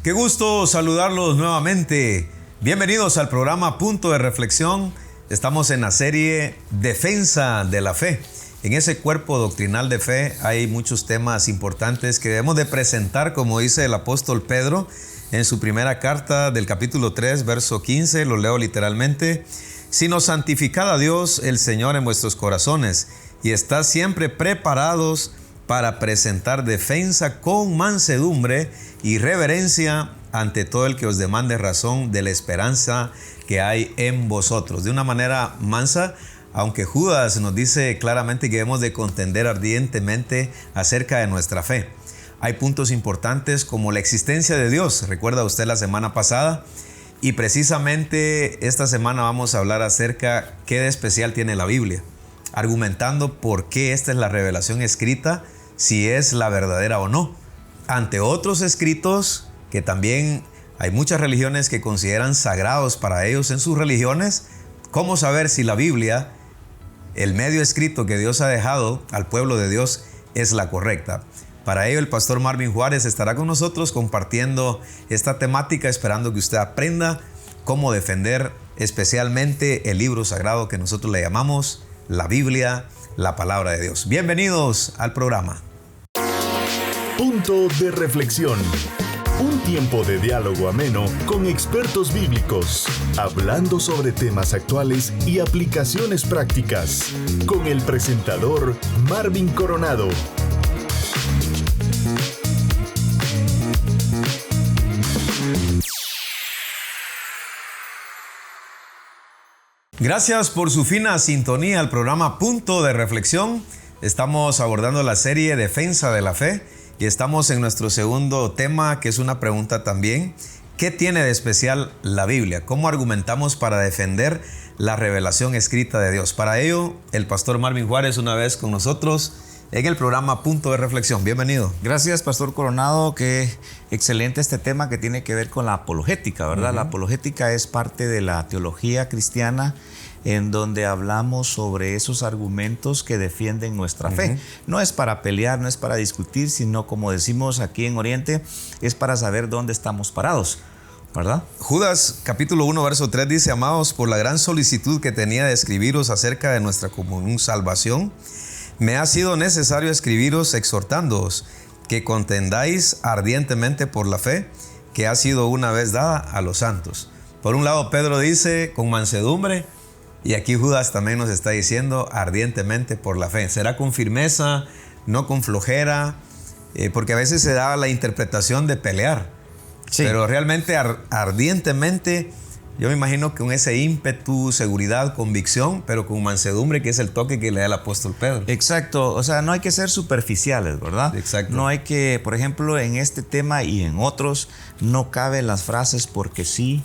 Qué gusto saludarlos nuevamente. Bienvenidos al programa Punto de Reflexión. Estamos en la serie Defensa de la Fe. En ese cuerpo doctrinal de fe hay muchos temas importantes que debemos de presentar, como dice el apóstol Pedro en su primera carta del capítulo 3, verso 15, lo leo literalmente. Sino santificad a Dios el Señor en vuestros corazones y estad siempre preparados para presentar defensa con mansedumbre y reverencia ante todo el que os demande razón de la esperanza que hay en vosotros. De una manera mansa, aunque Judas nos dice claramente que debemos de contender ardientemente acerca de nuestra fe. Hay puntos importantes como la existencia de Dios. ¿Recuerda usted la semana pasada? Y precisamente esta semana vamos a hablar acerca qué de especial tiene la Biblia, argumentando por qué esta es la revelación escrita, si es la verdadera o no. Ante otros escritos que también hay muchas religiones que consideran sagrados para ellos en sus religiones, ¿cómo saber si la Biblia, el medio escrito que Dios ha dejado al pueblo de Dios, es la correcta? Para ello, el pastor Marvin Juárez estará con nosotros compartiendo esta temática, esperando que usted aprenda cómo defender especialmente el libro sagrado que nosotros le llamamos la Biblia, la palabra de Dios. Bienvenidos al programa. Punto de reflexión. Un tiempo de diálogo ameno con expertos bíblicos, hablando sobre temas actuales y aplicaciones prácticas, con el presentador Marvin Coronado. Gracias por su fina sintonía al programa Punto de Reflexión. Estamos abordando la serie Defensa de la Fe y estamos en nuestro segundo tema, que es una pregunta también. ¿Qué tiene de especial la Biblia? ¿Cómo argumentamos para defender la revelación escrita de Dios? Para ello, el pastor Marvin Juárez una vez con nosotros en el programa Punto de Reflexión. Bienvenido. Gracias, pastor Coronado. Qué excelente este tema que tiene que ver con la apologética, ¿verdad? La apologética es parte de la teología cristiana en donde hablamos sobre esos argumentos que defienden nuestra fe. No es para pelear, no es para discutir, sino, como decimos aquí en Oriente, es para saber dónde estamos parados, ¿verdad? Judas capítulo 1 verso 3 dice: amados, por la gran solicitud que tenía de escribiros acerca de nuestra común salvación, me ha sido necesario escribiros exhortándoos que contendáis ardientemente por la fe que ha sido una vez dada a los santos. Por un lado, Pedro dice con mansedumbre, y aquí Judas también nos está diciendo ardientemente por la fe. Será con firmeza, no con flojera, porque a veces se da la interpretación de pelear. Sí. Pero realmente ardientemente, yo me imagino que con ese ímpetu, seguridad, convicción, pero con mansedumbre, que es el toque que le da el apóstol Pedro. Exacto, o sea, no hay que ser superficiales, ¿verdad? Exacto. No hay que, por ejemplo, en este tema y en otros, no caben las frases porque sí,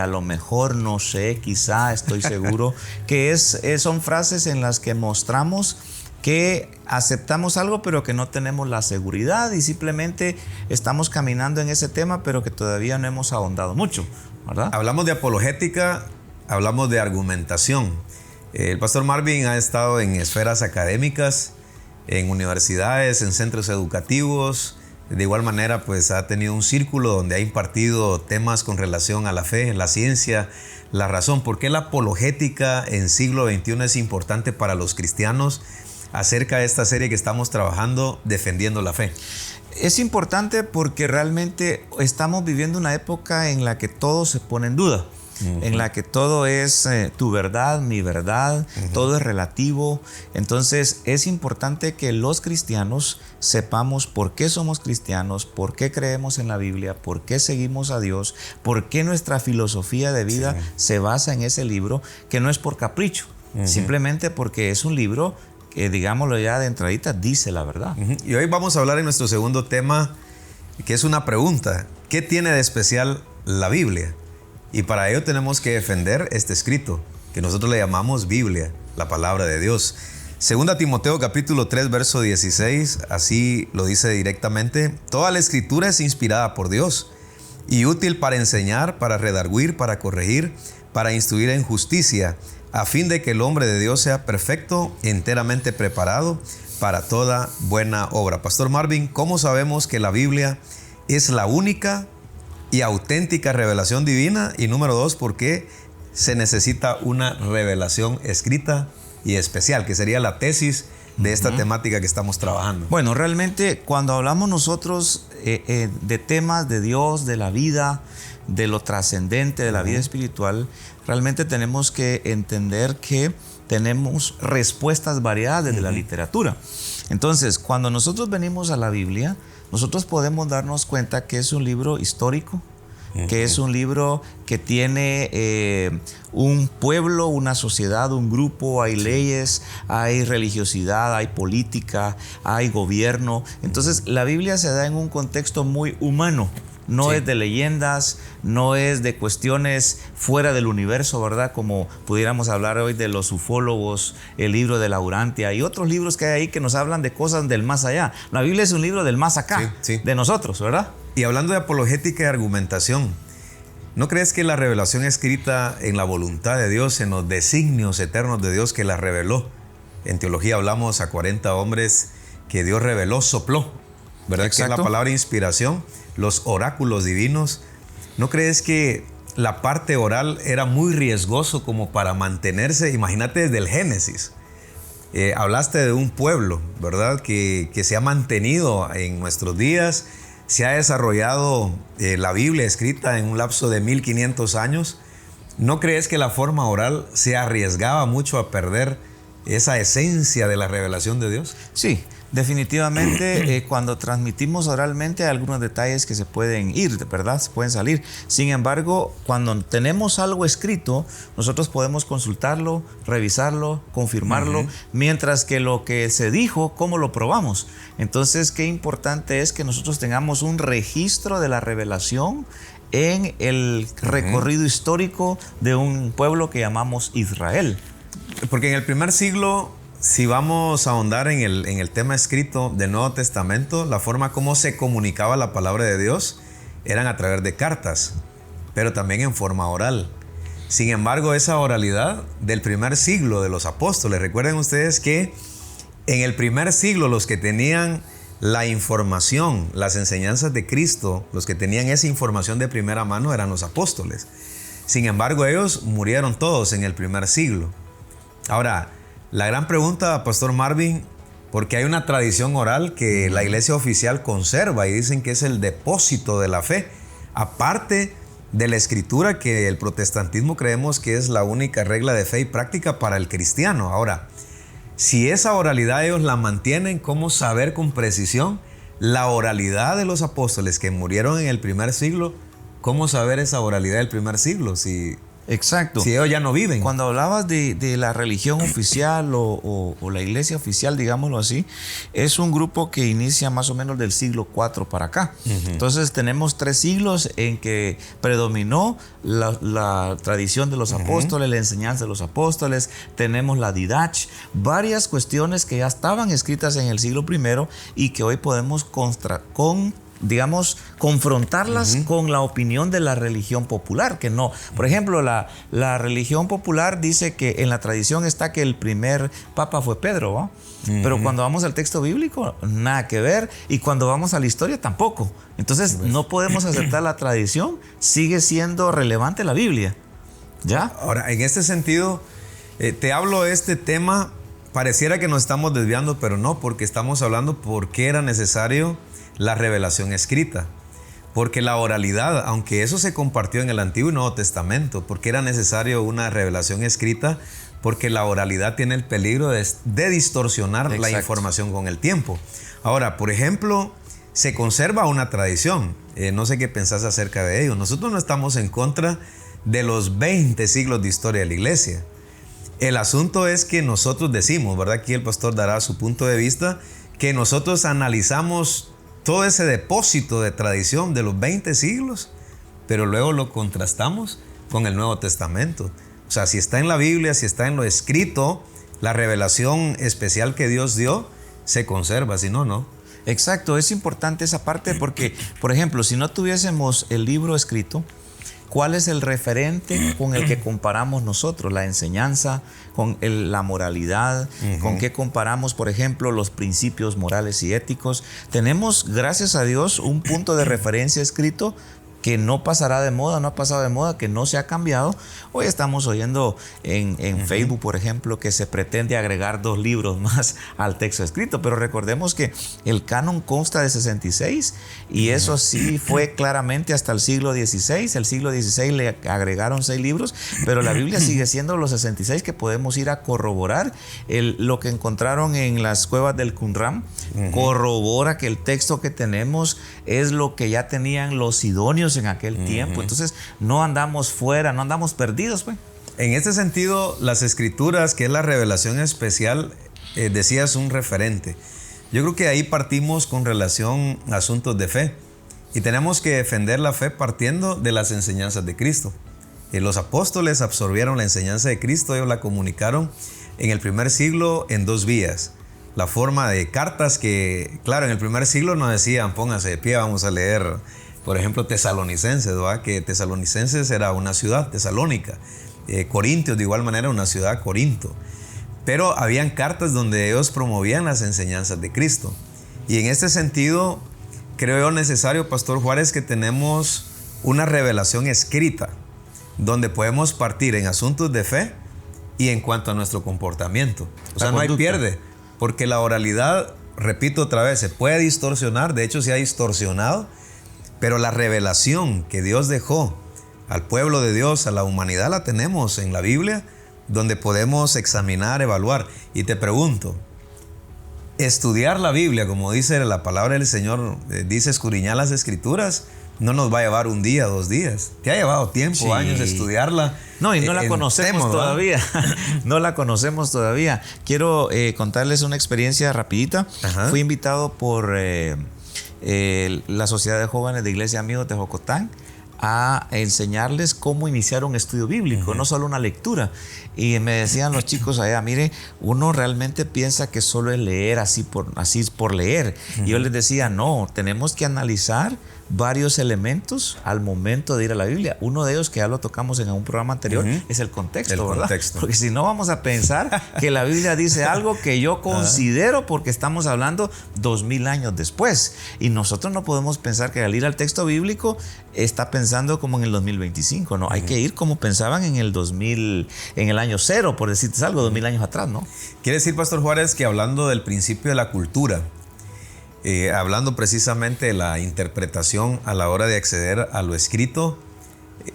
a lo mejor, no sé, quizá, estoy seguro, que son frases en las que mostramos que aceptamos algo pero que no tenemos la seguridad y simplemente estamos caminando en ese tema pero que todavía no hemos ahondado mucho, ¿verdad? Hablamos de apologética, hablamos de argumentación. El pastor Marvin ha estado en esferas académicas, en universidades, en centros educativos. De igual manera, pues ha tenido un círculo donde ha impartido temas con relación a la fe, la ciencia, la razón. ¿Por qué la apologética en siglo XXI es importante para los cristianos acerca de esta serie que estamos trabajando, defendiendo la fe? Es importante porque realmente estamos viviendo una época en la que todo se pone en duda. En la que todo es tu verdad, mi verdad, todo es relativo. Entonces es importante que los cristianos sepamos por qué somos cristianos, por qué creemos en la Biblia, por qué seguimos a Dios, por qué nuestra filosofía de vida se basa en ese libro, que no es por capricho, simplemente porque es un libro que, digámoslo ya de entradita, dice la verdad. Y hoy vamos a hablar en nuestro segundo tema, que es una pregunta: ¿qué tiene de especial la Biblia? Y para ello tenemos que defender este escrito, que nosotros le llamamos Biblia, la palabra de Dios. Segunda Timoteo capítulo 3, verso 16, así lo dice directamente: toda la escritura es inspirada por Dios y útil para enseñar, para redarguir, para corregir, para instruir en justicia, a fin de que el hombre de Dios sea perfecto, enteramente preparado para toda buena obra. Pastor Marvin, ¿cómo sabemos que la Biblia es la única y auténtica revelación divina. Y número 2, porque se necesita una revelación escrita y especial, que sería la tesis de esta temática que estamos trabajando. Bueno, realmente cuando hablamos nosotros de temas de Dios, de la vida, de lo trascendente, de la vida espiritual, realmente tenemos que entender que tenemos respuestas variadas desde la literatura. Entonces, cuando nosotros venimos a la Biblia, nosotros podemos darnos cuenta que es un libro histórico, que es un libro que tiene un pueblo, una sociedad, un grupo, hay leyes, hay religiosidad, hay política, hay gobierno. Entonces, la Biblia se da en un contexto muy humano. No es de leyendas, no es de cuestiones fuera del universo, ¿verdad? Como pudiéramos hablar hoy de los ufólogos, el libro de la Urantia y otros libros que hay ahí que nos hablan de cosas del más allá. La Biblia es un libro del más acá, de nosotros, ¿verdad? Y hablando de apologética y argumentación, ¿no crees que la revelación escrita en la voluntad de Dios, en los designios eternos de Dios que la reveló? En teología hablamos a 40 hombres que Dios reveló, sopló, ¿verdad? Exacto. Que es la palabra inspiración, los oráculos divinos. ¿No crees que la parte oral era muy riesgoso como para mantenerse? Imagínate desde el Génesis. Hablaste de un pueblo, ¿verdad? Que se ha mantenido en nuestros días. Se ha desarrollado la Biblia escrita en un lapso de 1500 años. ¿No crees que la forma oral se arriesgaba mucho a perder esa esencia de la revelación de Dios? Sí, definitivamente cuando transmitimos oralmente hay algunos detalles que se pueden ir, ¿verdad? Se pueden salir. Sin embargo, cuando tenemos algo escrito, nosotros podemos consultarlo, revisarlo, confirmarlo, mientras que lo que se dijo, ¿cómo lo probamos? Entonces, qué importante es que nosotros tengamos un registro de la revelación en el recorrido histórico de un pueblo que llamamos Israel. Porque en el primer siglo, si vamos a ahondar en el tema escrito del Nuevo Testamento, la forma como se comunicaba la palabra de Dios eran a través de cartas, pero también en forma oral. Sin embargo, esa oralidad del primer siglo de los apóstoles, recuerden ustedes que en el primer siglo los que tenían la información, las enseñanzas de Cristo, los que tenían esa información de primera mano eran los apóstoles. Sin embargo, ellos murieron todos en el primer siglo. Ahora, la gran pregunta, Pastor Marvin, porque hay una tradición oral que la iglesia oficial conserva y dicen que es el depósito de la fe, aparte de la escritura que el protestantismo creemos que es la única regla de fe y práctica para el cristiano. Ahora, si esa oralidad ellos la mantienen, ¿cómo saber con precisión la oralidad de los apóstoles que murieron en el primer siglo? ¿Cómo saber esa oralidad del primer siglo Exacto. si ellos ya no viven? Cuando hablabas de la religión oficial o la iglesia oficial, digámoslo así, es un grupo que inicia más o menos del siglo IV para acá. Entonces tenemos 3 siglos en que predominó la tradición de los apóstoles, la enseñanza de los apóstoles, tenemos la Didach, varias cuestiones que ya estaban escritas en el siglo I y que hoy podemos confrontarlas con la opinión de la religión popular, que no. Por ejemplo, la religión popular dice que en la tradición está que el primer papa fue Pedro, ¿no? Pero cuando vamos al texto bíblico, nada que ver, y cuando vamos a la historia, tampoco. Entonces, no podemos aceptar la tradición, sigue siendo relevante la Biblia, ¿ya? Ahora, en este sentido, te hablo de este tema, pareciera que nos estamos desviando, pero no, porque estamos hablando por qué era necesario la revelación escrita, porque la oralidad, aunque eso se compartió en el Antiguo y Nuevo Testamento, porque era necesario una revelación escrita, porque la oralidad tiene el peligro de distorsionar la información con el tiempo. Ahora, por ejemplo, se conserva una tradición, no sé qué pensás acerca de ello. Nosotros no estamos en contra de los 20 siglos de historia de la iglesia. El asunto es que nosotros decimos, ¿verdad? Aquí el pastor dará su punto de vista, que nosotros analizamos todo ese depósito de tradición de los 20 siglos, pero luego lo contrastamos con el Nuevo Testamento. O sea, si está en la Biblia, si está en lo escrito, la revelación especial que Dios dio, se conserva, si no, no. Exacto, es importante esa parte porque, por ejemplo, si no tuviésemos el libro escrito, ¿cuál es el referente con el que comparamos nosotros? La enseñanza, con la moralidad, con qué comparamos, por ejemplo, los principios morales y éticos. Tenemos, gracias a Dios, un punto de referencia escrito que no pasará de moda, no ha pasado de moda, que no se ha cambiado. Hoy estamos oyendo en Facebook, por ejemplo, que se pretende agregar 2 libros más al texto escrito, pero recordemos que el canon consta de 66 y eso sí fue claramente hasta el siglo XVI. El siglo XVI le agregaron 6 libros, pero la Biblia sigue siendo los 66 que podemos ir a corroborar. Lo que encontraron en las cuevas del Qumran corrobora que el texto que tenemos es lo que ya tenían los sidonios en aquel tiempo. Entonces no andamos fuera, no andamos perdidos, pues. En este sentido, las escrituras, que es la revelación especial, decías un referente. Yo creo que ahí partimos con relación a asuntos de fe y tenemos que defender la fe partiendo de las enseñanzas de Cristo. Los apóstoles absorbieron la enseñanza de Cristo, ellos la comunicaron en el primer siglo en 2 vías. La forma de cartas que, claro, en el primer siglo nos decían, póngase de pie, vamos a leer, por ejemplo, Tesalonicenses, ¿verdad? Que Tesalonicenses era una ciudad, Tesalónica. Corintios, de igual manera, una ciudad, Corinto. Pero habían cartas donde ellos promovían las enseñanzas de Cristo. Y en este sentido, creo yo necesario, Pastor Juárez, que tenemos una revelación escrita, donde podemos partir en asuntos de fe y en cuanto a nuestro comportamiento. O sea, no hay pierde, porque la oralidad, repito otra vez, se puede distorsionar, de hecho se ha distorsionado, pero la revelación que Dios dejó al pueblo de Dios, a la humanidad, la tenemos en la Biblia, donde podemos examinar, evaluar. Y te pregunto, estudiar la Biblia, como dice la palabra del Señor, dice escudriñar las Escrituras, no nos va a llevar 1 día, 2 días. Te ha llevado tiempo, años estudiarla. No, y no la conocemos todavía. No la conocemos todavía. Quiero contarles una experiencia rapidita. Ajá. Fui invitado por la Sociedad de Jóvenes de Iglesia Amigos de Jocotán a enseñarles cómo iniciar un estudio bíblico, no solo una lectura. Y me decían los chicos allá, mire, uno realmente piensa que solo es leer así por leer. Y yo les decía, no, tenemos que analizar varios elementos al momento de ir a la Biblia. Uno de ellos, que ya lo tocamos en un programa anterior, es el contexto, ¿verdad? Contexto. Porque si no, vamos a pensar que la Biblia dice algo que yo considero, porque estamos hablando 2000 años después. Y nosotros no podemos pensar que al ir al texto bíblico está pensando como en el 2025, ¿no? Hay que ir como pensaban en el 2000, en el año 0, por decirte algo, 2000 años atrás, ¿no? Quiere decir, Pastor Juárez, que hablando del principio de la cultura, hablando precisamente de la interpretación a la hora de acceder a lo escrito,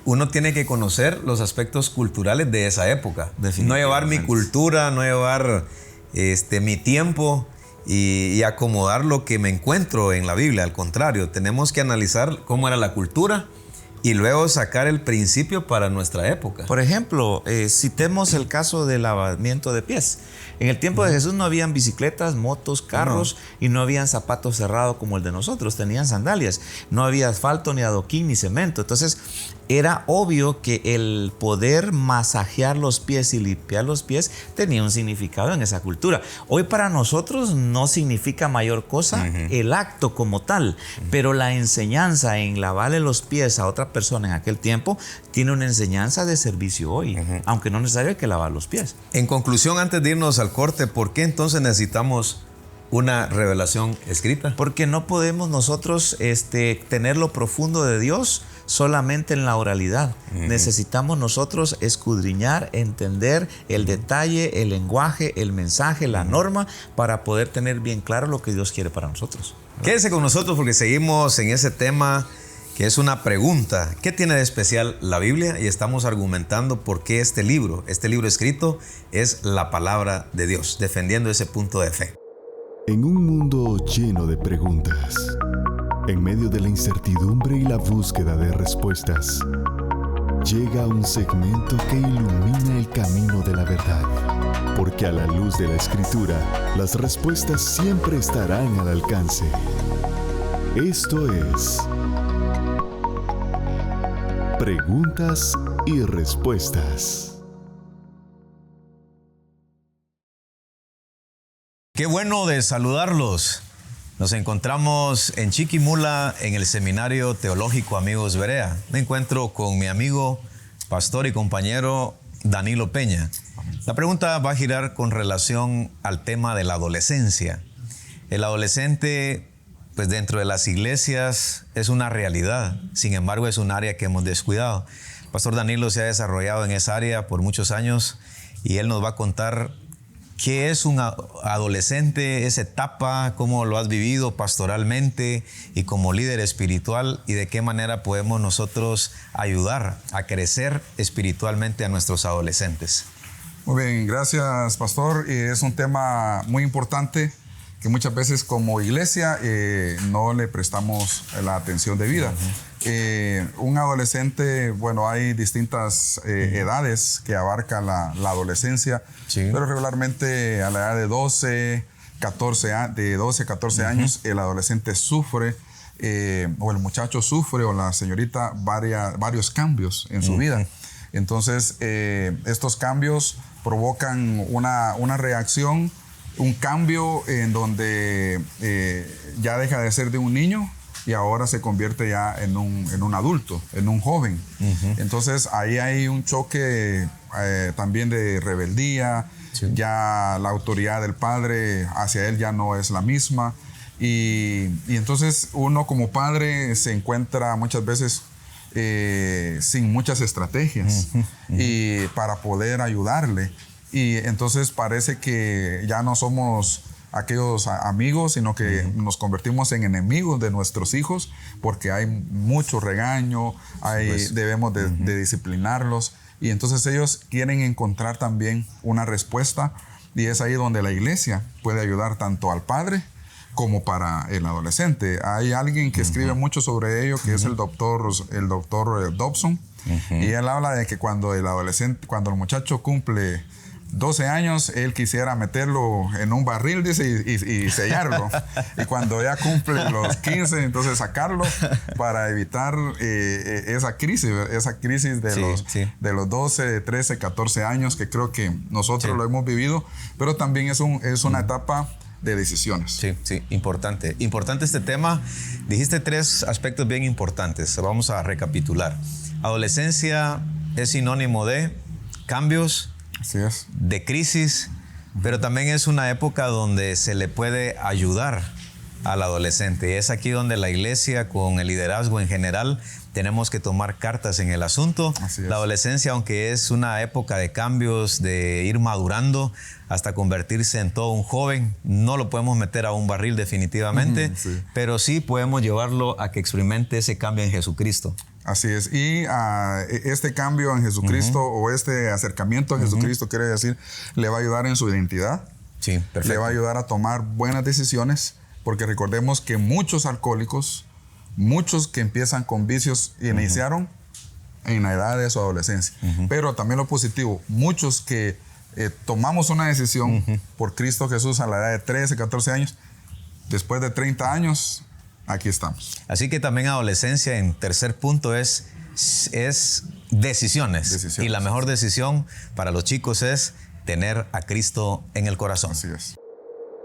uno tiene que conocer los aspectos culturales de esa época. No llevar mi cultura, no llevar mi tiempo y acomodar lo que me encuentro en la Biblia. Al contrario, tenemos que analizar cómo era la cultura y luego sacar el principio para nuestra época. Por ejemplo, citemos el caso del lavamiento de pies. En el tiempo de Jesús no habían bicicletas, motos, carros y no habían zapatos cerrados como el de nosotros, tenían sandalias. No había asfalto, ni adoquín, ni cemento. Entonces era obvio que el poder masajear los pies y limpiar los pies tenía un significado en esa cultura. Hoy para nosotros no significa mayor cosa el acto como tal, pero la enseñanza en lavarle los pies a otra persona en aquel tiempo tiene una enseñanza de servicio hoy, aunque no es necesario que lavar los pies. En conclusión, antes de irnos al corte, ¿por qué entonces necesitamos una revelación escrita? Porque no podemos nosotros tener lo profundo de Dios solamente en la oralidad. Necesitamos nosotros escudriñar, entender el detalle, el lenguaje, el mensaje, la norma, para poder tener bien claro lo que Dios quiere para nosotros. Quédese con nosotros porque seguimos en ese tema que es una pregunta. ¿Qué tiene de especial la Biblia? Y estamos argumentando por qué este libro escrito es la palabra de Dios, defendiendo ese punto de fe. En un mundo lleno de preguntas, en medio de la incertidumbre y la búsqueda de respuestas, llega un segmento que ilumina el camino de la verdad. Porque a la luz de la Escritura, las respuestas siempre estarán al alcance. Esto es Preguntas y Respuestas. Qué bueno de saludarlos. Nos encontramos en Chiquimula, en el Seminario Teológico Amigos Berea. Me encuentro con mi amigo, pastor y compañero Danilo Peña. La pregunta va a girar con relación al tema de la adolescencia. El adolescente pues dentro de las iglesias es una realidad. Sin embargo, es un área que hemos descuidado. El pastor Danilo se ha desarrollado en esa área por muchos años y él nos va a contar qué es un adolescente, esa etapa, cómo lo has vivido pastoralmente y como líder espiritual, y de qué manera podemos nosotros ayudar a crecer espiritualmente a nuestros adolescentes. Muy bien, gracias, pastor. Es un tema muy importante que muchas veces como iglesia no le prestamos la atención debida. Un adolescente, bueno, hay distintas edades que abarca la adolescencia, sí, pero regularmente a la edad de 12, 14 años, el adolescente sufre, o el muchacho sufre, o la señorita, varios cambios en su vida. Entonces, estos cambios provocan una reacción, un cambio en donde ya deja de ser de un niño y ahora se convierte ya en un adulto, en un joven. Entonces ahí hay un choque también de rebeldía, sí, ya la autoridad del padre hacia él ya no es la misma, y entonces uno como padre se encuentra muchas veces sin muchas estrategias y para poder ayudarle, y entonces parece que ya no somos aquellos amigos, sino que nos convertimos en enemigos de nuestros hijos, porque hay mucho regaño, debemos de disciplinarlos, y entonces ellos quieren encontrar también una respuesta, y es ahí donde la iglesia puede ayudar tanto al padre como para el adolescente. Hay alguien que escribe mucho sobre ello, que es el doctor Dobson, y él habla de que cuando el muchacho cumple 12 años, él quisiera meterlo en un barril, dice, y sellarlo. Y cuando ya cumple los 15, entonces sacarlo para evitar esa crisis de los 12, 13, 14 años, que creo que nosotros lo hemos vivido, pero también es una etapa de decisiones. Sí, sí, importante. Importante este tema. Dijiste 3 aspectos bien importantes. Vamos a recapitular. Adolescencia es sinónimo de cambios, así es, de crisis, pero también es una época donde se le puede ayudar al adolescente. Y es aquí donde la iglesia, con el liderazgo en general, tenemos que tomar cartas en el asunto. La adolescencia, aunque es una época de cambios, de ir madurando hasta convertirse en todo un joven, no lo podemos meter a un barril definitivamente, pero sí podemos llevarlo a que experimente ese cambio en Jesucristo. Así es, y este cambio en Jesucristo, o este acercamiento a Jesucristo, quiere decir, le va a ayudar en su identidad, sí, perfecto, le va a ayudar a tomar buenas decisiones, porque recordemos que muchos alcohólicos, muchos que empiezan con vicios, iniciaron en la edad de su adolescencia, pero también lo positivo, muchos que tomamos una decisión por Cristo Jesús a la edad de 13, 14 años, después de 30 años, aquí estamos. Así que también adolescencia, en tercer punto, es decisiones. Y la mejor decisión para los chicos es tener a Cristo en el corazón. Así es.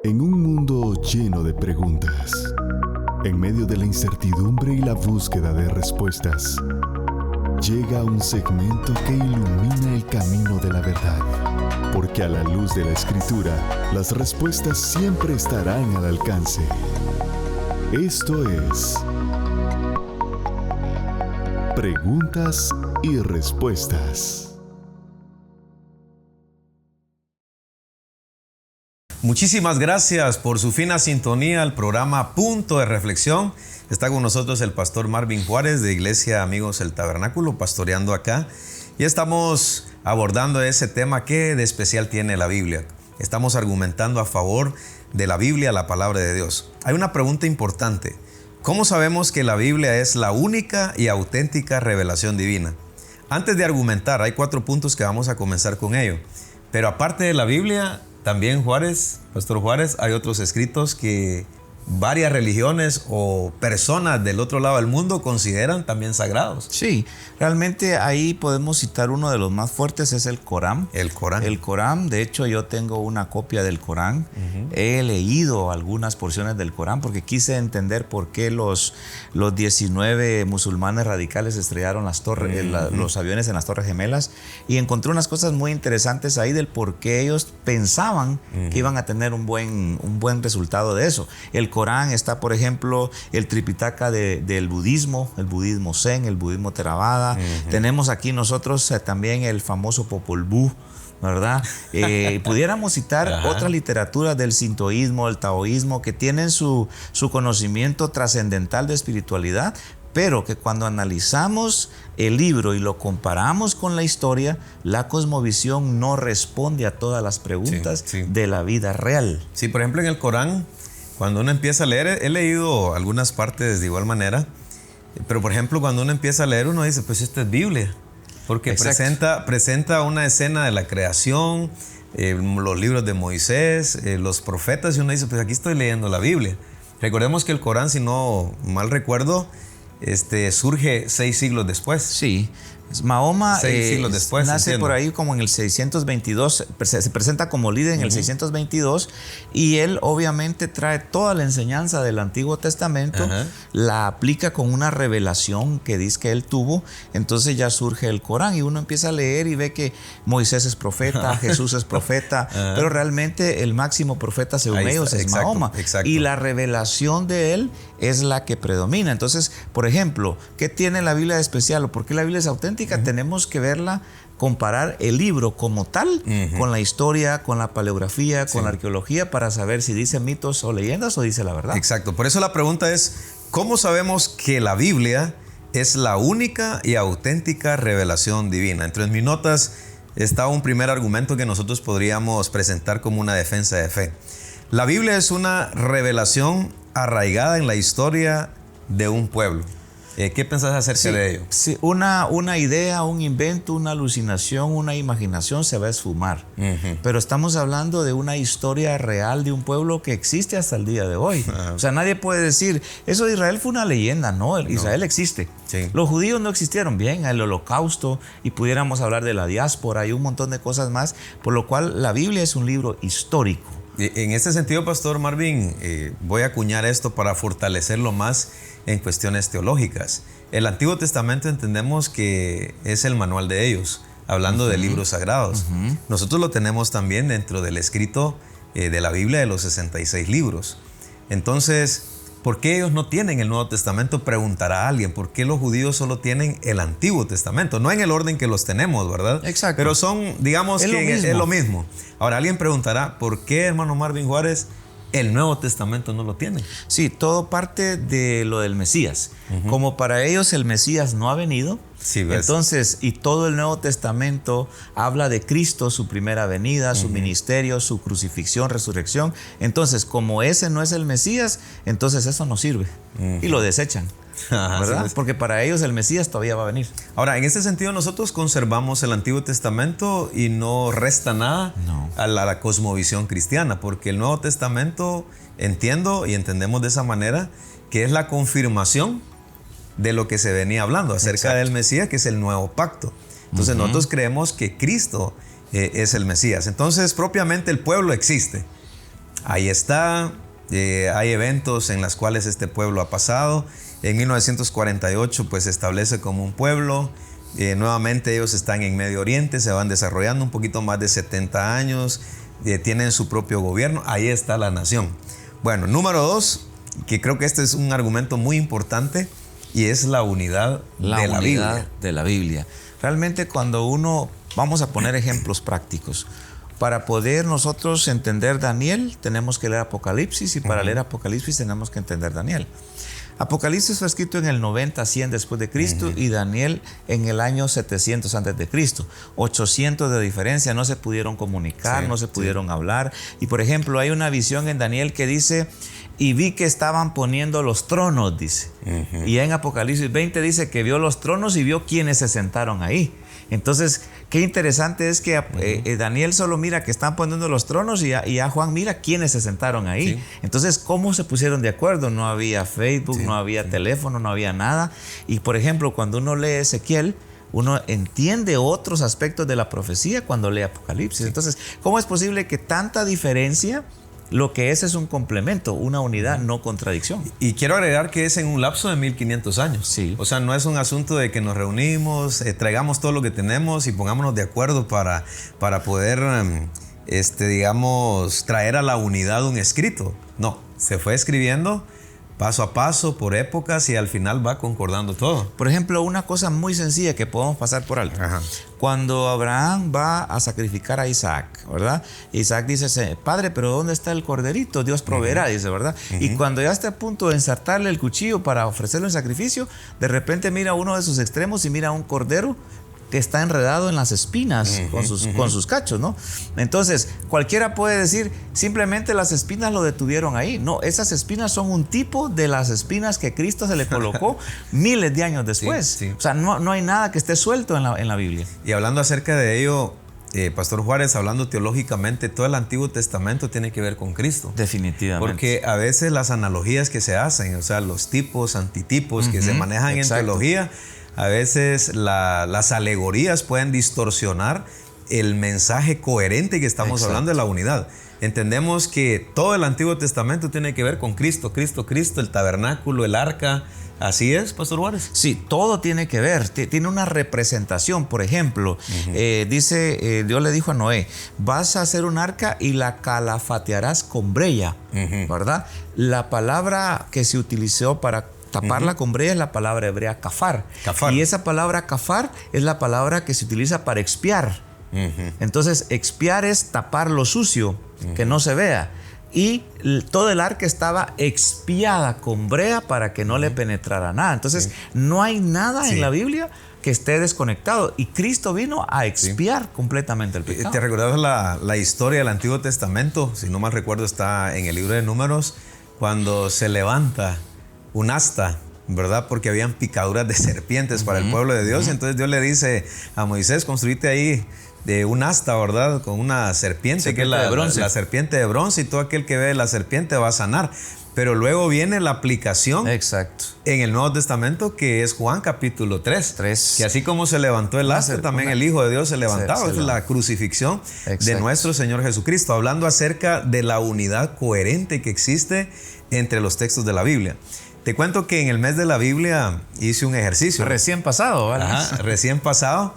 En un mundo lleno de preguntas, en medio de la incertidumbre y la búsqueda de respuestas, llega un segmento que ilumina el camino de la verdad. Porque a la luz de la Escritura, las respuestas siempre estarán al alcance. Esto es Preguntas y Respuestas. Muchísimas gracias por su fina sintonía al programa Punto de Reflexión. Está con nosotros el pastor Marvin Juárez de Iglesia Amigos del Tabernáculo, pastoreando acá. Y estamos abordando ese tema que de especial tiene la Biblia. Estamos argumentando a favor de la Biblia, la palabra de Dios. Hay una pregunta importante. ¿Cómo sabemos que la Biblia es la única y auténtica revelación divina? Antes de argumentar, hay 4 puntos que vamos a comenzar con ello. Pero aparte de la Biblia, también Pastor Juárez, hay otros escritos que varias religiones o personas del otro lado del mundo consideran también sagrados. Sí, realmente ahí podemos citar uno de los más fuertes, es el Corán. El Corán. El Corán, de hecho yo tengo una copia del Corán. He leído algunas porciones del Corán porque quise entender por qué los 19 musulmanes radicales estrellaron los aviones en las Torres Gemelas, y encontré unas cosas muy interesantes ahí del por qué ellos pensaban que iban a tener un buen resultado de eso. El Corán está, por ejemplo, el Tripitaka del budismo, el budismo Zen, el budismo Theravada. Tenemos aquí nosotros también el famoso Popol Vuh, ¿verdad? Pudiéramos citar otras literaturas del sintoísmo, del taoísmo, que tienen su conocimiento trascendental de espiritualidad, pero que cuando analizamos el libro y lo comparamos con la historia, la cosmovisión no responde a todas las preguntas de la vida real. Sí, por ejemplo, en el Corán, cuando uno empieza a leer, he leído algunas partes de igual manera, pero por ejemplo, cuando uno empieza a leer, uno dice, pues esta es Biblia, porque presenta una escena de la creación, los libros de Moisés, los profetas, y uno dice, pues aquí estoy leyendo la Biblia. Recordemos que el Corán, si no mal recuerdo, surge 6 siglos después. Sí. Mahoma 6 siglos después, nace entiendo. por ahí como en el 622, se presenta como líder en el 622, y él obviamente trae toda la enseñanza del Antiguo Testamento, la aplica con una revelación que dice que él tuvo. Entonces ya surge el Corán y uno empieza a leer y ve que Moisés es profeta, Jesús es profeta, pero realmente el máximo profeta según ellos es Mahoma. Y la revelación de él es la que predomina. Entonces, por ejemplo, ¿qué tiene la Biblia de especial o por qué la Biblia es auténtica? Tenemos que verla, comparar el libro como tal con la historia, con la paleografía, con la arqueología, para saber si dice mitos o leyendas o dice la verdad. Exacto. Por eso la pregunta es, ¿cómo sabemos que la Biblia es la única y auténtica revelación divina? Entre mis notas está un primer argumento que nosotros podríamos presentar como una defensa de fe. La Biblia es una revelación arraigada en la historia de un pueblo. ¿Qué pensás acerca de ello? Sí, una idea, un invento, una alucinación, una imaginación se va a esfumar. Pero estamos hablando de una historia real de un pueblo que existe hasta el día de hoy. O sea, nadie puede decir, eso de Israel fue una leyenda. No, Israel existe. Sí. Los judíos no existieron, bien, el holocausto, y pudiéramos hablar de la diáspora y un montón de cosas más, por lo cual la Biblia es un libro histórico. En este sentido, Pastor Marvin, voy a acuñar esto para fortalecerlo más en cuestiones teológicas. El Antiguo Testamento entendemos que es el manual de ellos, hablando de libros sagrados. Nosotros lo tenemos también dentro del escrito de la Biblia de los 66 libros. Entonces, ¿por qué ellos no tienen el Nuevo Testamento? Preguntará alguien. ¿Por qué los judíos solo tienen el Antiguo Testamento? No en el orden que los tenemos, ¿verdad? Exacto. Pero son, digamos que es lo mismo. Ahora, alguien preguntará, ¿por qué, hermano Marvin Juárez, el Nuevo Testamento no lo tiene? Sí, todo parte de lo del Mesías. Como para ellos el Mesías no ha venido, entonces, y todo el Nuevo Testamento habla de Cristo, su primera venida, su ministerio, su crucifixión, resurrección. Entonces, como ese no es el Mesías, entonces eso no sirve. Y lo desechan. ¿Verdad? Sí, porque para ellos el Mesías todavía va a venir. Ahora, en este sentido, nosotros conservamos el Antiguo Testamento y no resta nada a la cosmovisión cristiana, porque el Nuevo Testamento, entiendo y entendemos de esa manera, que es la confirmación de lo que se venía hablando acerca del Mesías, que es el nuevo pacto. Entonces, nosotros creemos que Cristo es el Mesías. Entonces, propiamente el pueblo existe. Ahí está. Hay eventos en los cuales este pueblo ha pasado. En 1948 pues se establece como un pueblo. Nuevamente ellos están en Medio Oriente, se van desarrollando un poquito más de 70 años, tienen su propio gobierno. Ahí está la nación. Bueno, número 2, que creo que este es un argumento muy importante, y es la unidad de la Biblia. Realmente cuando vamos a poner ejemplos prácticos. Para poder nosotros entender Daniel, tenemos que leer Apocalipsis, y para leer Apocalipsis tenemos que entender Daniel. Apocalipsis fue escrito en el 90, 100 después de Cristo, y Daniel en el año 700 antes de Cristo. 800 de diferencia, no se pudieron comunicar, no se pudieron hablar. Y por ejemplo, hay una visión en Daniel que dice, y vi que estaban poniendo los tronos, dice. Y en Apocalipsis 20 dice que vio los tronos y vio quienes se sentaron ahí. Entonces, qué interesante es que Daniel solo mira que están poniendo los tronos, y a Juan mira quiénes se sentaron ahí. Sí. Entonces, ¿cómo se pusieron de acuerdo? No había Facebook, no había teléfono, no había nada. Y por ejemplo, cuando uno lee Ezequiel, uno entiende otros aspectos de la profecía cuando lee Apocalipsis. Entonces, ¿cómo es posible que tanta diferencia? Lo que es un complemento, una unidad, no contradicción. Y quiero agregar que es en un lapso de 1500 años. Sí. O sea, no es un asunto de que nos reunimos, traigamos todo lo que tenemos y pongámonos de acuerdo para poder, digamos, traer a la unidad un escrito. No, se fue escribiendo paso a paso, por épocas, y al final va concordando todo. Por ejemplo, una cosa muy sencilla que podemos pasar por alto. Ajá. Cuando Abraham va a sacrificar a Isaac, ¿verdad? Isaac dice, padre, pero ¿dónde está el corderito? Dios proveerá, dice, ¿verdad? Y cuando ya está a punto de ensartarle el cuchillo para ofrecerle un sacrificio, de repente mira uno de sus extremos y mira un cordero que está enredado en las espinas con sus cachos, ¿no? Entonces, cualquiera puede decir, simplemente las espinas lo detuvieron ahí. No, esas espinas son un tipo de las espinas que Cristo se le colocó miles de años después. Sí. O sea, no hay nada que esté suelto en la Biblia. Y hablando acerca de ello, Pastor Juárez, hablando teológicamente, todo el Antiguo Testamento tiene que ver con Cristo. Definitivamente. Porque a veces las analogías que se hacen, o sea, los tipos, antitipos que se manejan en teología, a veces las alegorías pueden distorsionar el mensaje coherente que estamos hablando de la unidad. Entendemos que todo el Antiguo Testamento tiene que ver con Cristo, el tabernáculo, el arca. ¿Así es, Pastor Juárez? Sí, todo tiene que ver, tiene una representación. Por ejemplo, dice, Dios le dijo a Noé, vas a hacer un arca y la calafatearás con breya, ¿verdad? La palabra que se utilizó para taparla con breya es la palabra hebrea kafar. Y esa palabra kafar es la palabra que se utiliza para expiar. Entonces, expiar es tapar lo sucio, que no se vea. Y todo el arca estaba expiada con brea para que no le penetrara nada. Entonces, no hay nada en la Biblia que esté desconectado. Y Cristo vino a expiar completamente el pecado. ¿Te recuerdas la historia del Antiguo Testamento? Si no mal recuerdo, está en el libro de Números, cuando se levanta un asta, ¿verdad? Porque habían picaduras de serpientes para el pueblo de Dios. Entonces Dios le dice a Moisés, construite ahí de un asta, ¿verdad? Con una serpiente que es la serpiente de bronce, y todo aquel que ve la serpiente va a sanar. Pero luego viene la aplicación en el Nuevo Testamento, que es Juan capítulo 3. Que así como se levantó el asta, también el Hijo de Dios se levantaba. Es la crucifixión de nuestro Señor Jesucristo, hablando acerca de la unidad coherente que existe entre los textos de la Biblia. Te cuento que en el mes de la Biblia hice un ejercicio. Recién pasado, ¿vale? Recién pasado.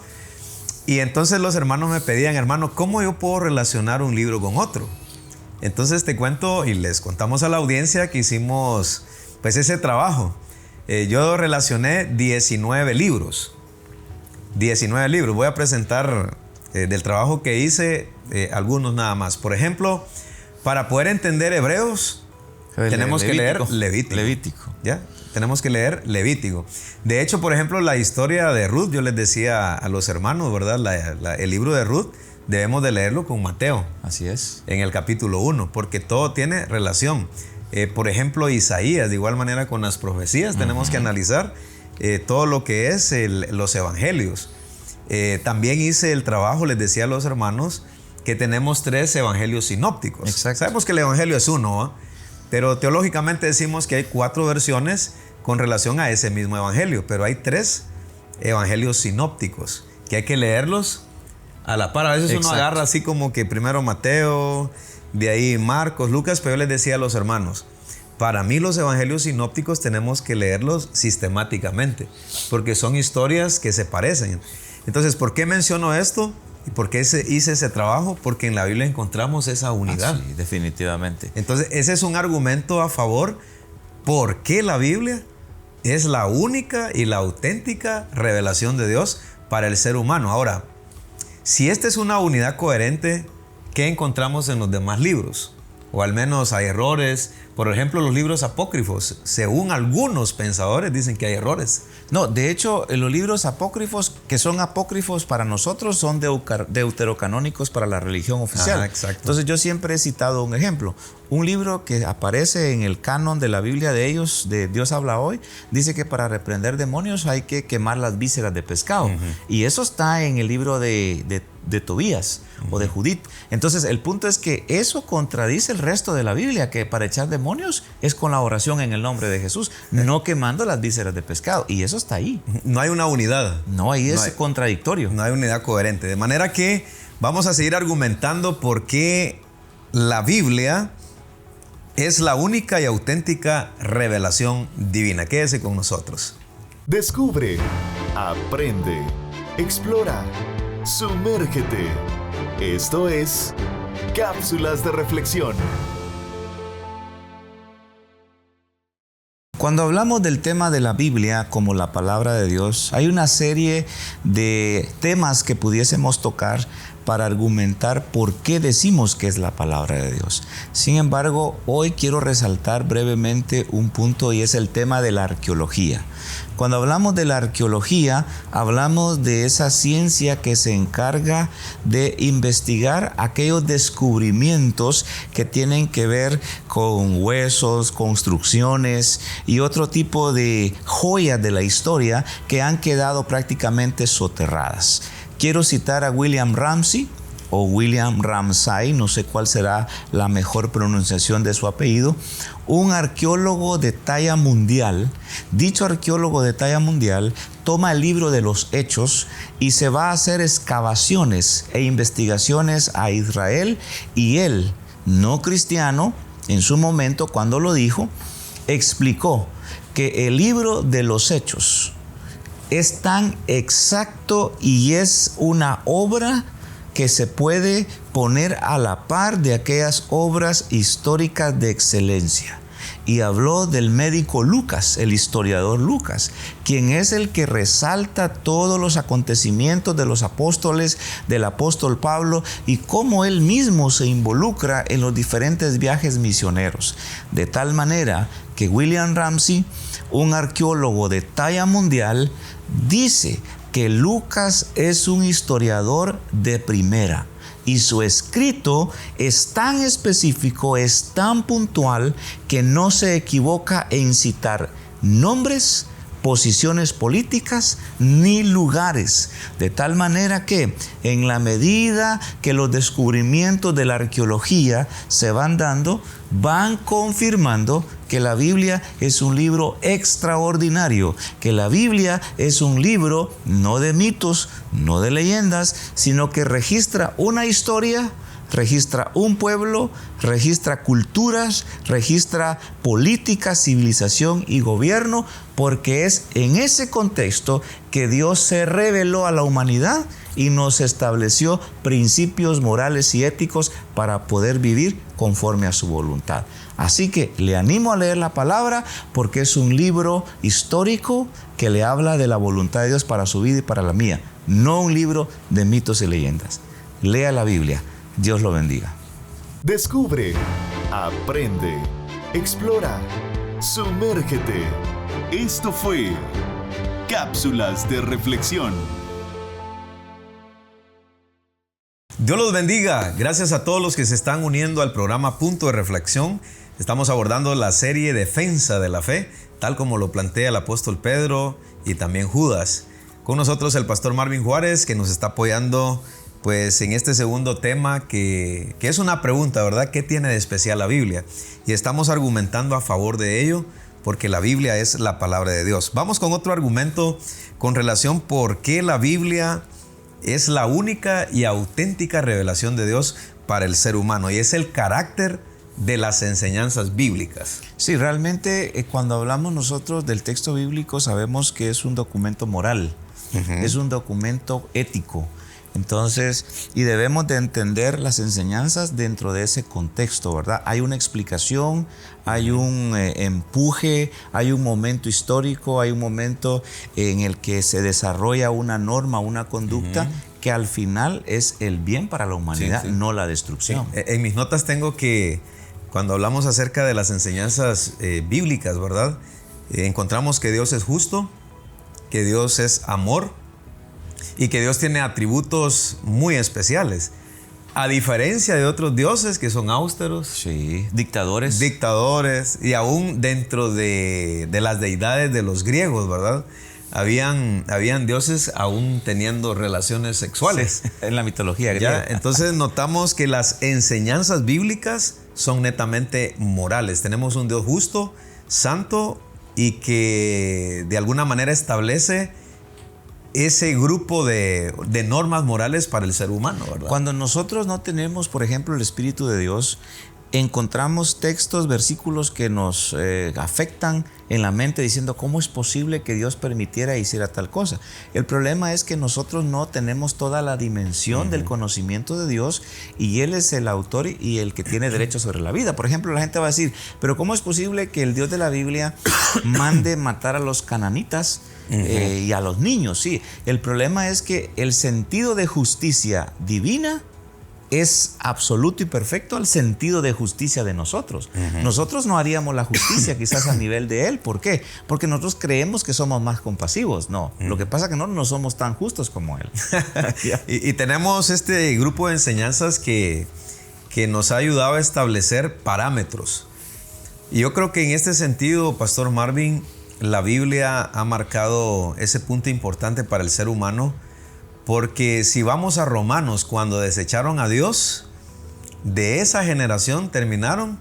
Y entonces los hermanos me pedían, hermano, ¿cómo yo puedo relacionar un libro con otro? Entonces te cuento y les contamos a la audiencia que hicimos pues ese trabajo. Yo relacioné 19 libros. 19 libros. Voy a presentar del trabajo que hice algunos nada más. Por ejemplo, para poder entender Hebreos, tenemos que leer Levítico. ¿Ya? Tenemos que leer Levítico. De hecho, por ejemplo, la historia de Ruth, yo les decía a los hermanos, ¿verdad? El libro de Ruth debemos de leerlo con Mateo. Así es. En el capítulo 1, porque todo tiene relación. Por ejemplo, Isaías, de igual manera con las profecías, tenemos que analizar todo lo que es los evangelios. También hice el trabajo, les decía a los hermanos, que tenemos 3 evangelios sinópticos. Exacto. Sabemos que el evangelio es uno, ¿eh? Pero teológicamente decimos que hay 4 versiones con relación a ese mismo evangelio, pero hay 3 evangelios sinópticos que hay que leerlos a la par. A veces uno agarra así como que primero Mateo, de ahí Marcos, Lucas, pero yo les decía a los hermanos, para mí los evangelios sinópticos tenemos que leerlos sistemáticamente, porque son historias que se parecen. Entonces, ¿por qué menciono esto? ¿Y por qué hice ese trabajo? Porque en la Biblia encontramos esa unidad. Sí, definitivamente. Entonces, ese es un argumento a favor por qué la Biblia es la única y la auténtica revelación de Dios para el ser humano. Ahora, si esta es una unidad coherente, ¿qué encontramos en los demás libros? O al menos hay errores. Por ejemplo, los libros apócrifos, según algunos pensadores, dicen que hay errores. No, de hecho, los libros apócrifos, que son apócrifos para nosotros, son deuterocanónicos para la religión oficial. Ajá, exacto. Entonces, yo siempre he citado un ejemplo. Un libro que aparece en el canon de la Biblia de ellos, de Dios habla hoy, dice que para reprender demonios hay que quemar las vísceras de pescado. Y eso está en el libro de Tobías o de Judith. Entonces, el punto es que eso contradice el resto de la Biblia, que para echar demonios es con la oración en el nombre de Jesús, no quemando las vísceras de pescado. Y eso está ahí. No hay una unidad. No, ahí es contradictorio. No hay unidad coherente. De manera que vamos a seguir argumentando por qué la Biblia es la única y auténtica revelación divina. Quédese con nosotros. Descubre, aprende, explora, sumérgete. Esto es Cápsulas de Reflexión. Cuando hablamos del tema de la Biblia como la palabra de Dios, hay una serie de temas que pudiésemos tocar para argumentar por qué decimos que es la palabra de Dios. Sin embargo, hoy quiero resaltar brevemente un punto y es el tema de la arqueología. Cuando hablamos de la arqueología, hablamos de esa ciencia que se encarga de investigar aquellos descubrimientos que tienen que ver con huesos, construcciones y otro tipo de joyas de la historia que han quedado prácticamente soterradas. Quiero citar a William Ramsay o William Ramsay, no sé cuál será la mejor pronunciación de su apellido, un arqueólogo de talla mundial. Dicho arqueólogo de talla mundial toma el libro de los Hechos y se va a hacer excavaciones e investigaciones a Israel, y él, no cristiano, en su momento cuando lo dijo, explicó que el libro de los Hechos es tan exacto y es una obra que se puede poner a la par de aquellas obras históricas de excelencia. Y habló del médico Lucas, el historiador Lucas, quien es el que resalta todos los acontecimientos de los apóstoles, del apóstol Pablo, y cómo él mismo se involucra en los diferentes viajes misioneros. De tal manera que William Ramsay, un arqueólogo de talla mundial, dice que Lucas es un historiador de primera, y su escrito es tan específico, es tan puntual, que no se equivoca en citar nombres, posiciones políticas ni lugares, de tal manera que en la medida que los descubrimientos de la arqueología se van dando, van confirmando que la Biblia es un libro extraordinario, que la Biblia es un libro no de mitos, no de leyendas, sino que registra una historia, registra un pueblo, registra culturas, registra política, civilización y gobierno, porque es en ese contexto que Dios se reveló a la humanidad y nos estableció principios morales y éticos para poder vivir conforme a su voluntad. Así que le animo a leer la palabra, porque es un libro histórico que le habla de la voluntad de Dios para su vida y para la mía, no un libro de mitos y leyendas. Lea la Biblia. Dios lo bendiga. Descubre, aprende, explora, sumérgete. Esto fue Cápsulas de Reflexión. Dios los bendiga. Gracias a todos los que se están uniendo al programa Punto de Reflexión. Estamos abordando la serie Defensa de la Fe, tal como lo plantea el apóstol Pedro y también Judas. Con nosotros el pastor Marvin Juárez, que nos está apoyando pues en este segundo tema, que es una pregunta, ¿verdad? ¿Qué tiene de especial la Biblia? Y estamos argumentando a favor de ello, porque la Biblia es la palabra de Dios. Vamos con otro argumento con relación por qué la Biblia es la única y auténtica revelación de Dios para el ser humano, y es el carácter de las enseñanzas bíblicas. Sí, realmente cuando hablamos nosotros del texto bíblico sabemos que es un documento moral, es un documento ético. Entonces, y debemos de entender las enseñanzas dentro de ese contexto, ¿verdad? Hay una explicación, hay un empuje, hay un momento histórico, hay un momento en el que se desarrolla una norma, una conducta que al final es el bien para la humanidad, no la destrucción. Sí. En mis notas tengo que cuando hablamos acerca de las enseñanzas bíblicas, ¿verdad? Encontramos que Dios es justo, que Dios es amor, y que Dios tiene atributos muy especiales, a diferencia de otros dioses que son austeros, sí, dictadores, y aún dentro de las deidades de los griegos, ¿verdad? Habían dioses aún teniendo relaciones sexuales. Sí, en la mitología griega. Entonces notamos que las enseñanzas bíblicas son netamente morales. Tenemos un Dios justo, santo, y que de alguna manera establece ese grupo de normas morales para el ser humano, ¿verdad? Cuando nosotros no tenemos, por ejemplo, el Espíritu de Dios, encontramos textos, versículos que nos afectan en la mente diciendo cómo es posible que Dios permitiera e hiciera tal cosa. El problema es que nosotros no tenemos toda la dimensión del conocimiento de Dios, y Él es el autor y el que tiene derecho sobre la vida. Por ejemplo, la gente va a decir, pero ¿cómo es posible que el Dios de la Biblia mande matar a los cananitas y a los niños? Sí, el problema es que el sentido de justicia divina es absoluto y perfecto al sentido de justicia de nosotros. Nosotros no haríamos la justicia quizás a nivel de Él. ¿Por qué? Porque nosotros creemos que somos más compasivos. No, lo que pasa es que no somos tan justos como Él. y tenemos este grupo de enseñanzas que nos ha ayudado a establecer parámetros. Y yo creo que en este sentido, Pastor Marvin, la Biblia ha marcado ese punto importante para el ser humano. Porque si vamos a Romanos, cuando desecharon a Dios, de esa generación terminaron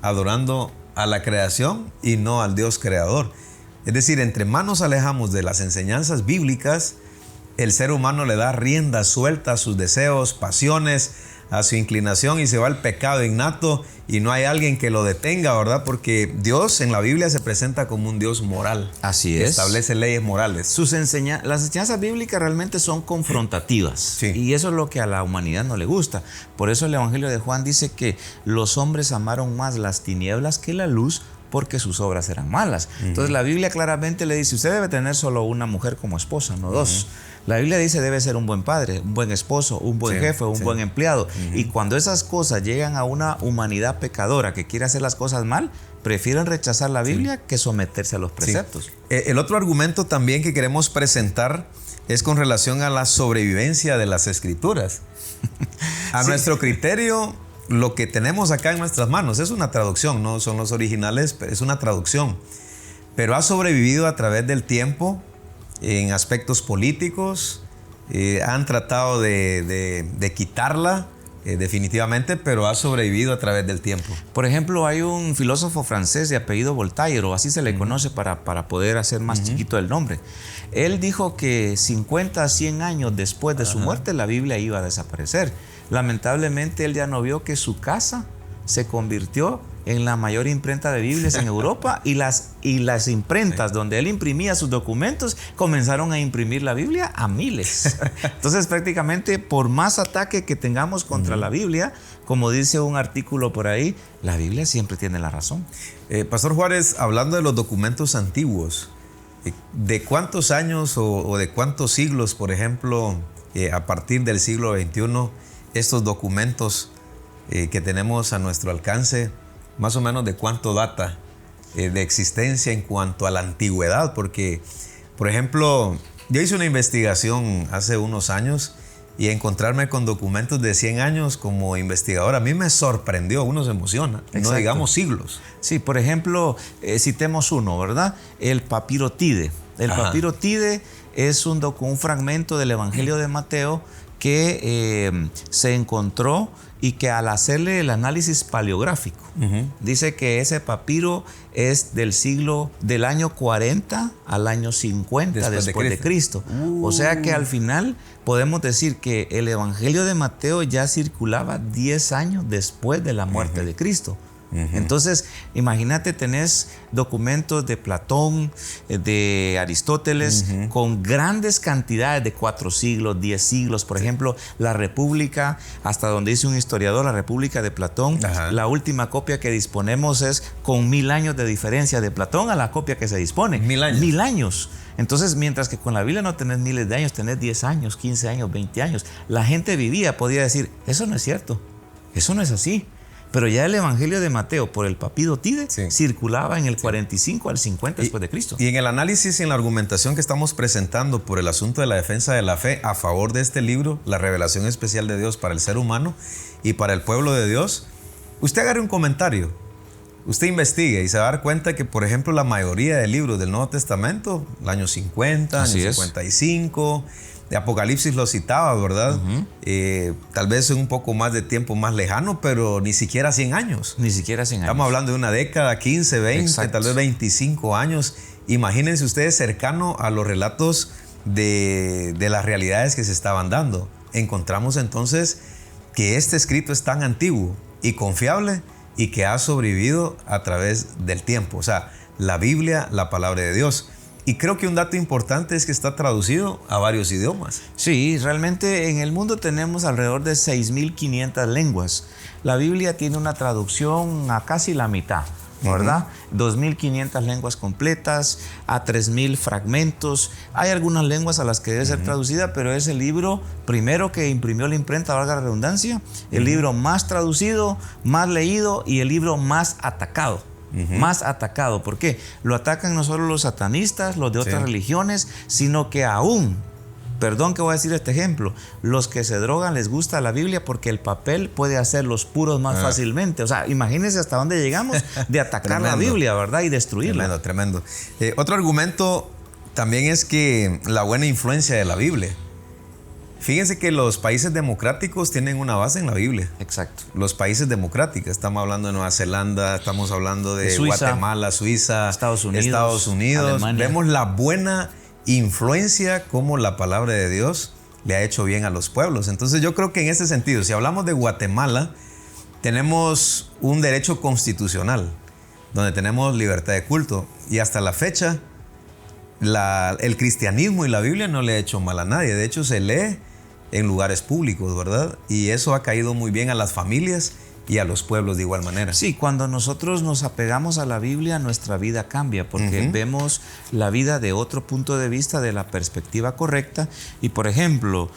adorando a la creación y no al Dios creador. Es decir, entre más nos alejamos de las enseñanzas bíblicas, el ser humano le da rienda suelta a sus deseos, pasiones, a su inclinación, y se va al pecado innato, y no hay alguien que lo detenga, ¿verdad? Porque Dios en la Biblia se presenta como un Dios moral. Así que es. establece leyes morales. Las enseñanzas bíblicas realmente son confrontativas. Sí. Y eso es lo que a la humanidad no le gusta. Por eso el Evangelio de Juan dice que los hombres amaron más las tinieblas que la luz, porque sus obras eran malas. Entonces la Biblia claramente le dice, usted debe tener solo una mujer como esposa, no dos. La Biblia dice debe ser un buen padre, un buen esposo, un buen jefe, un buen empleado. Y cuando esas cosas llegan a una humanidad pecadora que quiere hacer las cosas mal, prefieren rechazar la Biblia que someterse a los preceptos. Sí. El otro argumento también que queremos presentar es con relación a la sobrevivencia de las Escrituras. A nuestro criterio, lo que tenemos acá en nuestras manos es una traducción, no son los originales, pero es una traducción. Pero ha sobrevivido a través del tiempo en aspectos políticos, han tratado de quitarla definitivamente, pero ha sobrevivido a través del tiempo. Por ejemplo, hay un filósofo francés de apellido Voltaire, o así se le conoce para poder hacer más chiquito el nombre. Él dijo que 50 a 100 años después de su muerte la Biblia iba a desaparecer. Lamentablemente él ya no vio que su casa se convirtió en la mayor imprenta de Biblias en Europa, y las imprentas donde él imprimía sus documentos comenzaron a imprimir la Biblia a miles. Entonces prácticamente por más ataque que tengamos contra la Biblia, como dice un artículo por ahí, la Biblia siempre tiene la razón. Pastor Juárez, hablando de los documentos antiguos, ¿de cuántos años o de cuántos siglos, por ejemplo, a partir del siglo XXI, estos documentos que tenemos a nuestro alcance, más o menos de cuánto data de existencia en cuanto a la antigüedad? Porque, por ejemplo, yo hice una investigación hace unos años y encontrarme con documentos de 100 años como investigador, a mí me sorprendió, uno se emociona. Exacto. No digamos siglos. Sí, por ejemplo, citemos uno, ¿verdad? El papiro Tide. El papiro Tide es un fragmento del Evangelio de Mateo que se encontró, y que al hacerle el análisis paleográfico, dice que ese papiro es del año 40 al año 50 después de Cristo. O sea que al final podemos decir que el Evangelio de Mateo ya circulaba 10 años después de la muerte de Cristo. Entonces, imagínate, tenés documentos de Platón, de Aristóteles, con grandes cantidades de 4 siglos, 10 siglos. Por ejemplo, la República, hasta donde dice un historiador, la República de Platón, la última copia que disponemos es con 1000 años de diferencia de Platón a la copia que se dispone. 1000 años. 1000 años. Entonces, mientras que con la Biblia no tenés miles de años, tenés 10 años, 15 años, 20 años. La gente podía decir, eso no es cierto, eso no es así. Pero ya el Evangelio de Mateo, por el papiro Tide, circulaba en el 45 al 50 después de Cristo. Y en el análisis y en la argumentación que estamos presentando por el asunto de la defensa de la fe a favor de este libro, la revelación especial de Dios para el ser humano y para el pueblo de Dios, usted agarre un comentario, usted investigue y se va a dar cuenta que, por ejemplo, la mayoría de libros del Nuevo Testamento, el año 50, año 55... de Apocalipsis lo citaba, ¿verdad? Tal vez un poco más de tiempo más lejano, pero ni siquiera 100 años. Ni siquiera 100 años. Estamos hablando de una década, 15, 20, Exacto. Tal vez 25 años. Imagínense ustedes cercano a los relatos de las realidades que se estaban dando. Encontramos entonces que este escrito es tan antiguo y confiable y que ha sobrevivido a través del tiempo. O sea, la Biblia, la palabra de Dios. Y creo que un dato importante es que está traducido a varios idiomas. Sí, realmente en el mundo tenemos alrededor de 6.500 lenguas. La Biblia tiene una traducción a casi la mitad, ¿verdad? 2.500 lenguas completas, a 3.000 fragmentos. Hay algunas lenguas a las que debe ser traducida, pero es el libro primero que imprimió la imprenta, valga la redundancia, el libro más traducido, más leído y el libro más atacado. Más atacado. ¿Por qué? Lo atacan no solo los satanistas, los de otras religiones, sino que aún, perdón que voy a decir este ejemplo, los que se drogan les gusta la Biblia porque el papel puede hacerlos puros más fácilmente. O sea, imagínense hasta dónde llegamos de atacar la Biblia, ¿verdad? Y destruirla. Tremendo. Otro argumento también es que la buena influencia de la Biblia. Fíjense que los países democráticos tienen una base en la Biblia. Exacto. Los países democráticos, estamos hablando de Nueva Zelanda, estamos hablando de Suiza, Guatemala, Suiza, Estados Unidos, Alemania. Vemos la buena influencia como la palabra de Dios le ha hecho bien a los pueblos. Entonces yo creo que en ese sentido, si hablamos de Guatemala, tenemos un derecho constitucional, donde tenemos libertad de culto. Y hasta la fecha, el cristianismo y la Biblia no le ha hecho mal a nadie. De hecho, se lee en lugares públicos, ¿verdad? Y eso ha caído muy bien a las familias y a los pueblos de igual manera. Sí, cuando nosotros nos apegamos a la Biblia, nuestra vida cambia porque vemos la vida de otro punto de vista, de la perspectiva correcta. Y por ejemplo,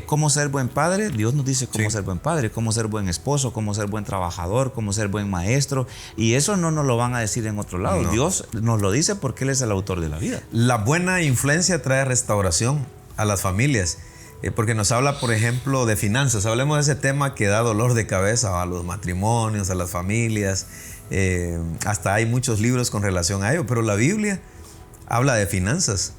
cómo ser buen padre, Dios nos dice cómo ser buen padre, cómo ser buen esposo, cómo ser buen trabajador, cómo ser buen maestro. Y eso no nos lo van a decir en otro lado. No. Dios nos lo dice porque Él es el autor de la vida. La buena influencia trae restauración a las familias. Porque nos habla, por ejemplo, de finanzas. Hablemos de ese tema que da dolor de cabeza a los matrimonios, a las familias. Hasta hay muchos libros con relación a ello. Pero la Biblia habla de finanzas.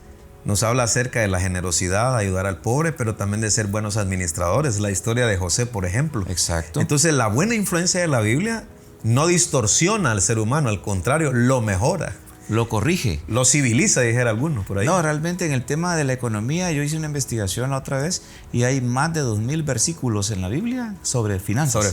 Nos habla acerca de la generosidad, ayudar al pobre, pero también de ser buenos administradores. La historia de José, por ejemplo. Exacto. Entonces, la buena influencia de la Biblia no distorsiona al ser humano. Al contrario, lo mejora. Lo corrige. Lo civiliza, dijera alguno por ahí. No, realmente en el tema de la economía, yo hice una investigación la otra vez y hay más de 2.000 versículos en la Biblia sobre finanzas. Sobre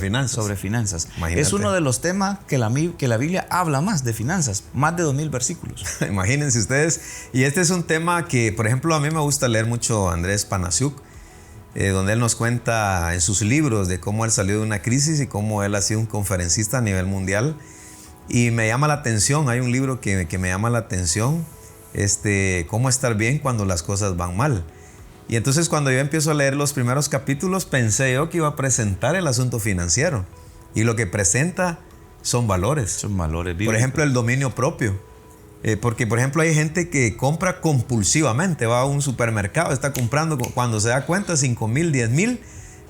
finanzas. Imagínate. Es uno de los temas que la Biblia habla más de finanzas. Más de 2.000 versículos. Imagínense ustedes. Y este es un tema que, por ejemplo, a mí me gusta leer mucho a Andrés Panasiuk, donde él nos cuenta en sus libros de cómo él salió de una crisis y cómo él ha sido un conferencista a nivel mundial. Y me llama la atención, hay un libro que me llama la atención, cómo estar bien cuando las cosas van mal. Y entonces cuando yo empiezo a leer los primeros capítulos, pensé yo que iba a presentar el asunto financiero. Y lo que presenta son valores. Son valores bíblicos. Por ejemplo, el dominio propio. Porque, por ejemplo, hay gente que compra compulsivamente, va a un supermercado, está comprando, cuando se da cuenta, 5,000, 10,000.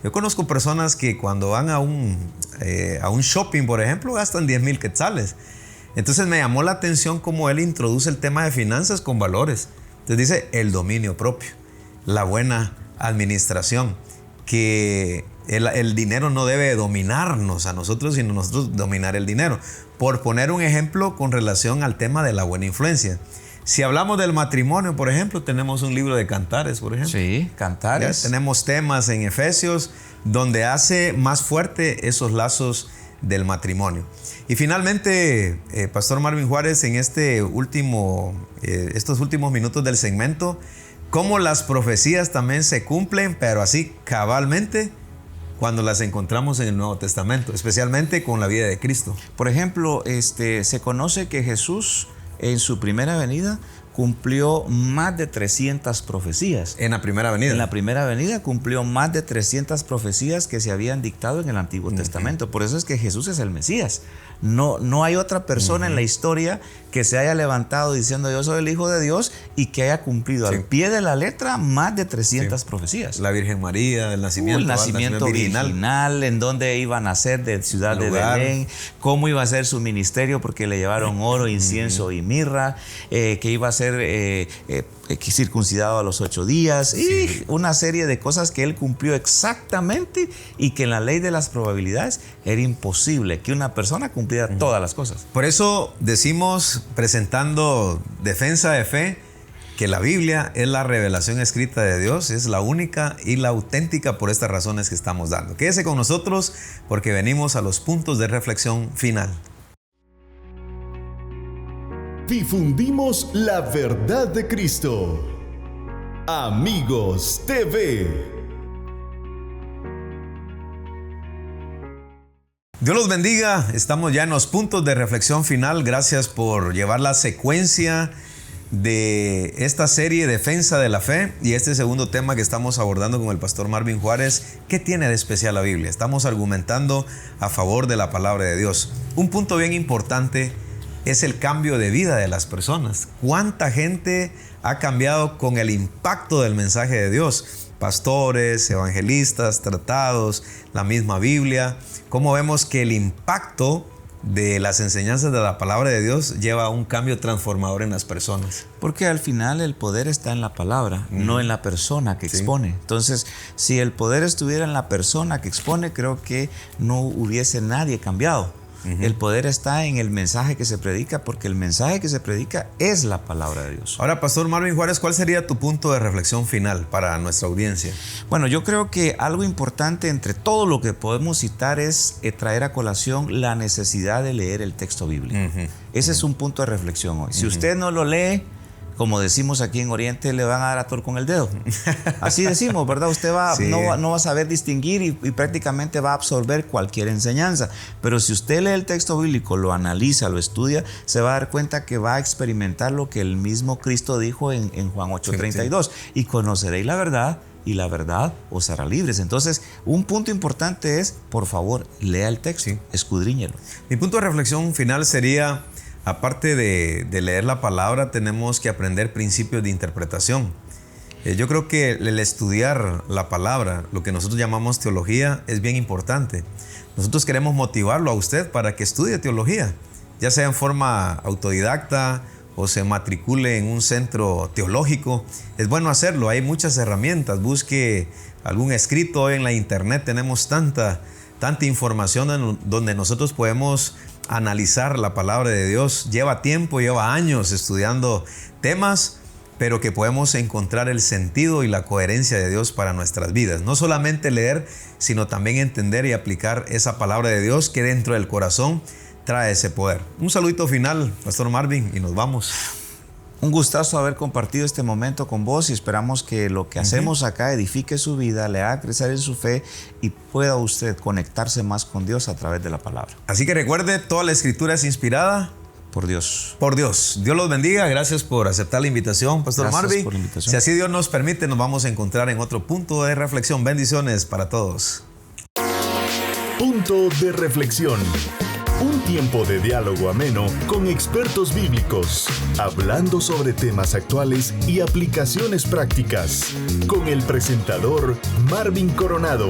Yo conozco personas que cuando van a un shopping, por ejemplo, gastan 10,000 quetzales. Entonces me llamó la atención cómo él introduce el tema de finanzas con valores. Entonces dice el dominio propio, la buena administración, que el dinero no debe dominarnos a nosotros, sino nosotros dominar el dinero. Por poner un ejemplo con relación al tema de la buena influencia. Si hablamos del matrimonio, por ejemplo, tenemos un libro de Cantares, por ejemplo. Sí, Cantares. Ya tenemos temas en Efesios donde hace más fuerte esos lazos del matrimonio. Y finalmente, Pastor Marvin Juárez, en estos últimos minutos del segmento, cómo las profecías también se cumplen, pero así cabalmente, cuando las encontramos en el Nuevo Testamento, especialmente con la vida de Cristo. Por ejemplo, se conoce que Jesús, en su primera venida, cumplió más de 300 profecías. En la primera venida. En la primera venida cumplió más de 300 profecías que se habían dictado en el Antiguo Testamento. Por eso es que Jesús es el Mesías. No hay otra persona en la historia que se haya levantado diciendo yo soy el Hijo de Dios y que haya cumplido al pie de la letra más de 300 profecías. La Virgen María, el nacimiento, el nacimiento virginal, en dónde iba a nacer, de ciudad de Belén, cómo iba a ser su ministerio porque le llevaron oro, incienso y mirra, que iba a ser circuncidado a los 8 días y una serie de cosas que él cumplió exactamente y que en la ley de las probabilidades era imposible que una persona cumpliera todas las cosas. Por eso decimos, presentando defensa de fe, que la Biblia es la revelación escrita de Dios, es la única y la auténtica por estas razones que estamos dando. Quédese con nosotros porque venimos a los puntos de reflexión final. Difundimos la verdad de Cristo. Amigos TV. Dios los bendiga, estamos ya en los puntos de reflexión final. Gracias por llevar la secuencia de esta serie Defensa de la Fe y este segundo tema que estamos abordando con el pastor Marvin Juárez. ¿Qué tiene de especial la Biblia? Estamos argumentando a favor de la palabra de Dios. Un punto bien importante es el cambio de vida de las personas. ¿Cuánta gente ha cambiado con el impacto del mensaje de Dios? Pastores, evangelistas, tratados, la misma Biblia. Cómo vemos que el impacto de las enseñanzas de la palabra de Dios lleva a un cambio transformador en las personas. Porque al final el poder está en la palabra, no en la persona que expone. Entonces, si el poder estuviera en la persona que expone, creo que no hubiese nadie cambiado. El poder está en el mensaje que se predica, porque el mensaje que se predica es la palabra de Dios. Ahora, pastor Marvin Juárez, ¿cuál sería tu punto de reflexión final para nuestra audiencia? Bueno, yo creo que algo importante entre todo lo que podemos citar es traer a colación la necesidad de leer el texto bíblico. Ese es un punto de reflexión hoy. Si usted no lo lee, como decimos aquí en Oriente, le van a dar a tort con el dedo. Así decimos, ¿verdad? Usted no va a saber distinguir y prácticamente va a absorber cualquier enseñanza. Pero si usted lee el texto bíblico, lo analiza, lo estudia, se va a dar cuenta que va a experimentar lo que el mismo Cristo dijo en Juan 8:32. Y conoceréis la verdad, y la verdad os hará libres. Entonces, un punto importante es, por favor, lea el texto, escudriñelo. Mi punto de reflexión final sería: aparte de leer la palabra, tenemos que aprender principios de interpretación. Yo creo que el estudiar la palabra, lo que nosotros llamamos teología, es bien importante. Nosotros queremos motivarlo a usted para que estudie teología, ya sea en forma autodidacta o se matricule en un centro teológico. Es bueno hacerlo, hay muchas herramientas. Busque algún escrito. Hoy en la internet tenemos tanta información donde nosotros podemos analizar la palabra de Dios. Lleva tiempo, lleva años estudiando temas, pero que podemos encontrar el sentido y la coherencia de Dios para nuestras vidas. No solamente leer, sino también entender y aplicar esa palabra de Dios que dentro del corazón trae ese poder. Un saludito final, pastor Marvin, y nos vamos. Un gustazo haber compartido este momento con vos y esperamos que lo que hacemos acá edifique su vida, le haga crecer en su fe y pueda usted conectarse más con Dios a través de la palabra. Así que recuerde, toda la escritura es inspirada por Dios. Por Dios. Dios los bendiga. Gracias por aceptar la invitación, pastor Marvin. Por la invitación. Si así Dios nos permite, nos vamos a encontrar en otro punto de reflexión. Bendiciones para todos. Punto de reflexión. Un tiempo de diálogo ameno con expertos bíblicos, hablando sobre temas actuales y aplicaciones prácticas, con el presentador Marvin Coronado.